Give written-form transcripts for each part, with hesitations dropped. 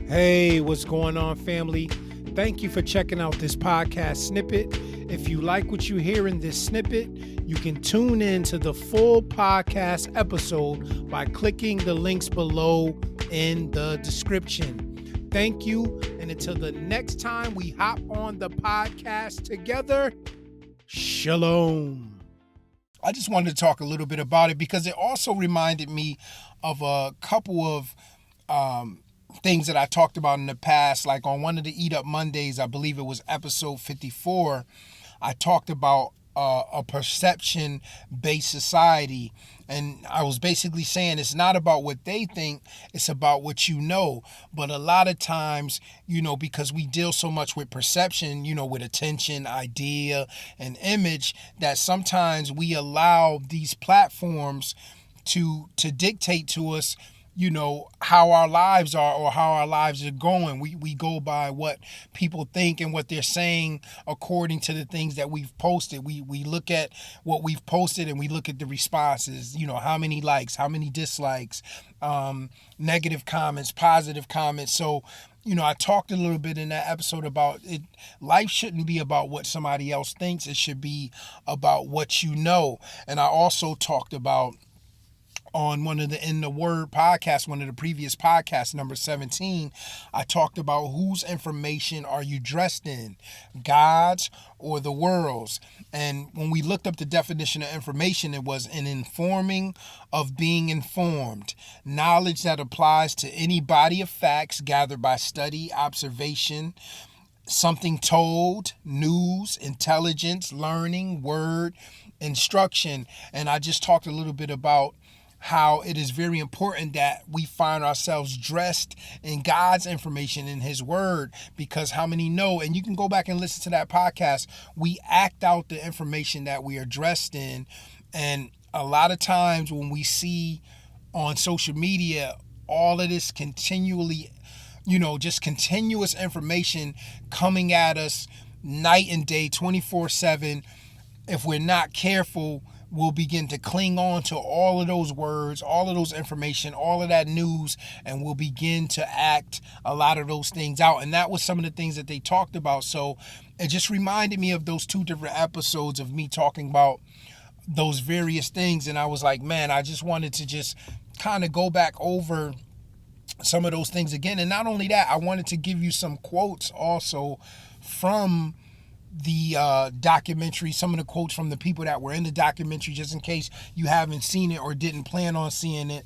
Hey, what's going on, family? Thank you for checking out this podcast snippet. If you like what you hear in this snippet, you can tune in to the full podcast episode by clicking the links below in the description. Thank you, and until the next time we hop on the podcast together, shalom. I just wanted to talk a little bit about it because it also reminded me of a couple of things that I talked about in the past. Like on one of the Eat Up Mondays, I believe it was episode 54, I talked about a perception-based society. And I was basically saying it's not about what they think, it's about what you know. But a lot of times, because we deal so much with perception, with attention, idea, and image, that sometimes we allow these platforms to dictate to us how our lives are or how our lives are going. We go by what people think and what they're saying according to the things that we've posted. We look at what we've posted and we look at the responses, how many likes, how many dislikes, negative comments, positive comments. So, I talked a little bit in that episode about it. Life shouldn't be about what somebody else thinks. It should be about what you know. And I also talked about on one of the In the Word podcasts, one of the previous podcasts, number 17, I talked about whose information are you dressed in, God's or the world's. And when we looked up the definition of information, it was an informing of being informed, knowledge that applies to any body of facts gathered by study, observation, something told, news, intelligence, learning, word, instruction. And I just talked a little bit about how it is very important that we find ourselves dressed in God's information in His Word, because how many know, and you can go back and listen to that podcast, we act out the information that we are dressed in. And a lot of times when we see on social media all of this continually, just continuous information coming at us night and day, 24/7, if we're not careful, we'll begin to cling on to all of those words, all of those information, all of that news, and we'll begin to act a lot of those things out. And that was some of the things that they talked about. So it just reminded me of those two different episodes of me talking about those various things. And I was like, man, I just wanted to just kind of go back over some of those things again. And not only that, I wanted to give you some quotes also from the documentary, some of the quotes from the people that were in the documentary, just in case you haven't seen it or didn't plan on seeing it.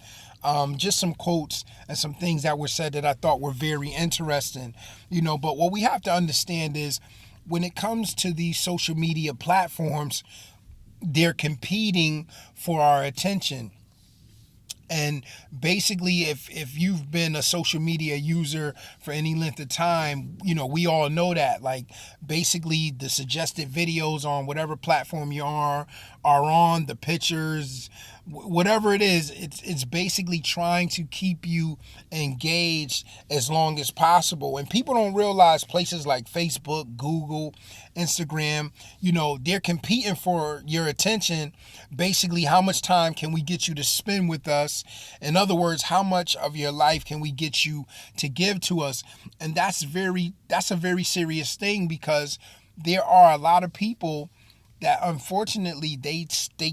Just some quotes and some things that were said that I thought were very interesting, but what we have to understand is when it comes to these social media platforms, they're competing for our attention. And basically, if you've been a social media user for any length of time, we all know that. Like, basically, the suggested videos on whatever platform you are on, the pictures, whatever it is, it's basically trying to keep you engaged as long as possible. And people don't realize places like Facebook, Google, Instagram, they're competing for your attention. Basically, how much time can we get you to spend with us? In other words, how much of your life can we get you to give to us? And that's a very serious thing, because there are a lot of people that unfortunately they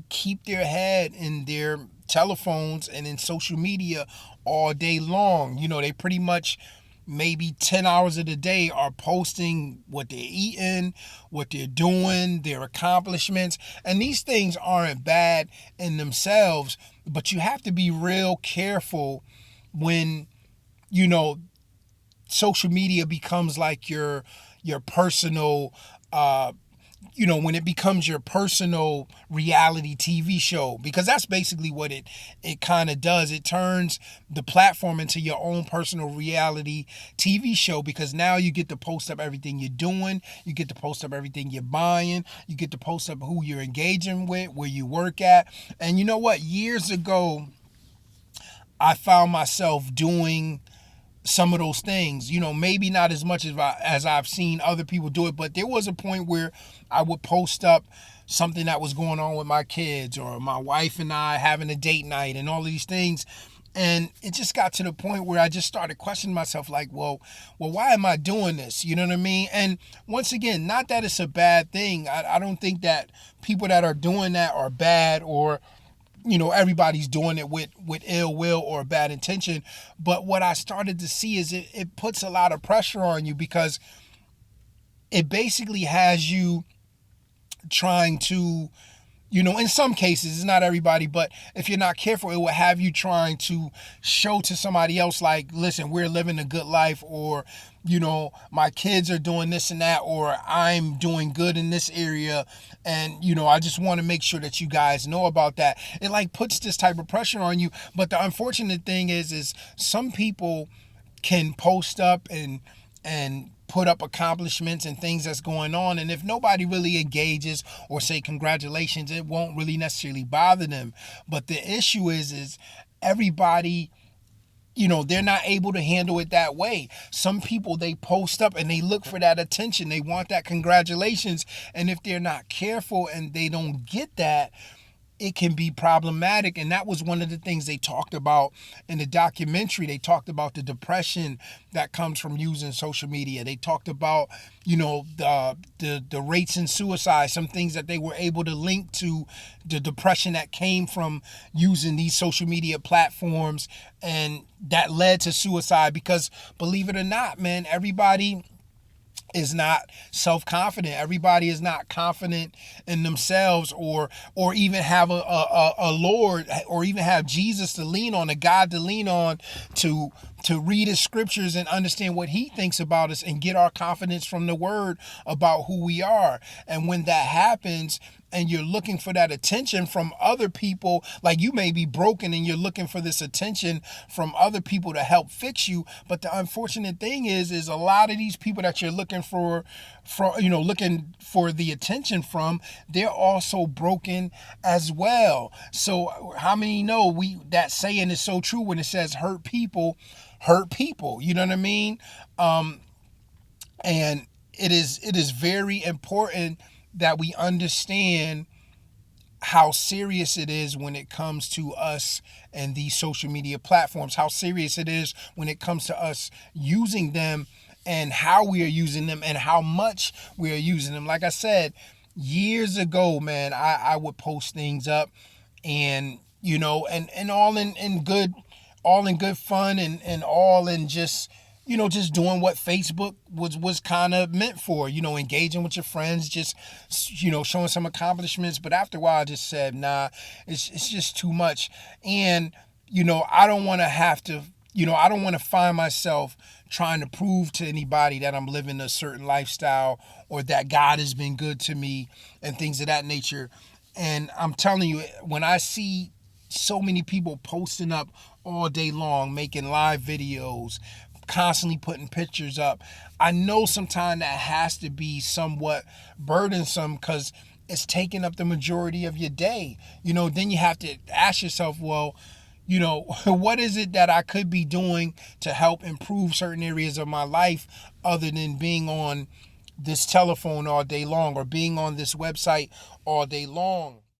keep their head in their telephones and in social media all day long. They pretty much maybe 10 hours of the day are posting what they're eating, what they're doing, their accomplishments. And these things aren't bad in themselves, but you have to be real careful when, social media becomes like your personal, when it becomes your personal reality TV show, because that's basically what it kind of does. It turns the platform into your own personal reality TV show, because now you get to post up everything you're doing. You get to post up everything you're buying. You get to post up who you're engaging with, where you work at. And you know what? Years ago, I found myself doing some of those things, maybe not as much as I've seen other people do it, but there was a point where I would post up something that was going on with my kids, or my wife and I having a date night and all of these things. And it just got to the point where I just started questioning myself, like, well, why am I doing this? You know what I mean? And once again, not that it's a bad thing. I don't think that people that are doing that are bad, or everybody's doing it with ill will or bad intention. But what I started to see is it puts a lot of pressure on you, because it basically has you trying to, in some cases, it's not everybody, but if you're not careful, it will have you trying to show to somebody else, like, listen, we're living a good life, or, my kids are doing this and that, or I'm doing good in this area. And, I just want to make sure that you guys know about that. It like puts this type of pressure on you. But the unfortunate thing is some people can post up and put up accomplishments and things that's going on, and if nobody really engages or say congratulations, it won't really necessarily bother them. But the issue is everybody, they're not able to handle it that way. Some people, they post up and they look for that attention, they want that congratulations, and if they're not careful and they don't get that, it can be problematic. And that was one of the things they talked about in the documentary. They talked about the depression that comes from using social media. They talked about, the rates in suicide, some things that they were able to link to the depression that came from using these social media platforms, and that led to suicide. Because believe it or not, man, everybody is not self-confident. Everybody is not confident in themselves, or even have a Lord, or even have Jesus to lean on, a God to lean on, to read his scriptures and understand what he thinks about us, and get our confidence from the word about who we are. And when that happens, and you're looking for that attention from other people, like, you may be broken and you're looking for this attention from other people to help fix you. But the unfortunate thing is a lot of these people that you're looking for, looking for the attention from, they're also broken as well. So how many know that saying is so true when it says hurt people hurt people? You know what I mean? And it is very important that we understand how serious it is when it comes to us and these social media platforms, how serious it is when it comes to us using them, and how we are using them, and how much we are using them. Like I said, years ago, man, I would post things up, and and all in good fun, and all in just, just doing what Facebook was kind of meant for, engaging with your friends, just, showing some accomplishments. But after a while, I just said, nah, it's just too much. And, I don't want to have to, I don't want to find myself trying to prove to anybody that I'm living a certain lifestyle, or that God has been good to me, and things of that nature. And I'm telling you, when I see so many people posting up all day long, making live videos, constantly putting pictures up, I know sometimes that has to be somewhat burdensome, because it's taking up the majority of your day. Then you have to ask yourself, well, what is it that I could be doing to help improve certain areas of my life, other than being on this telephone all day long, or being on this website all day long?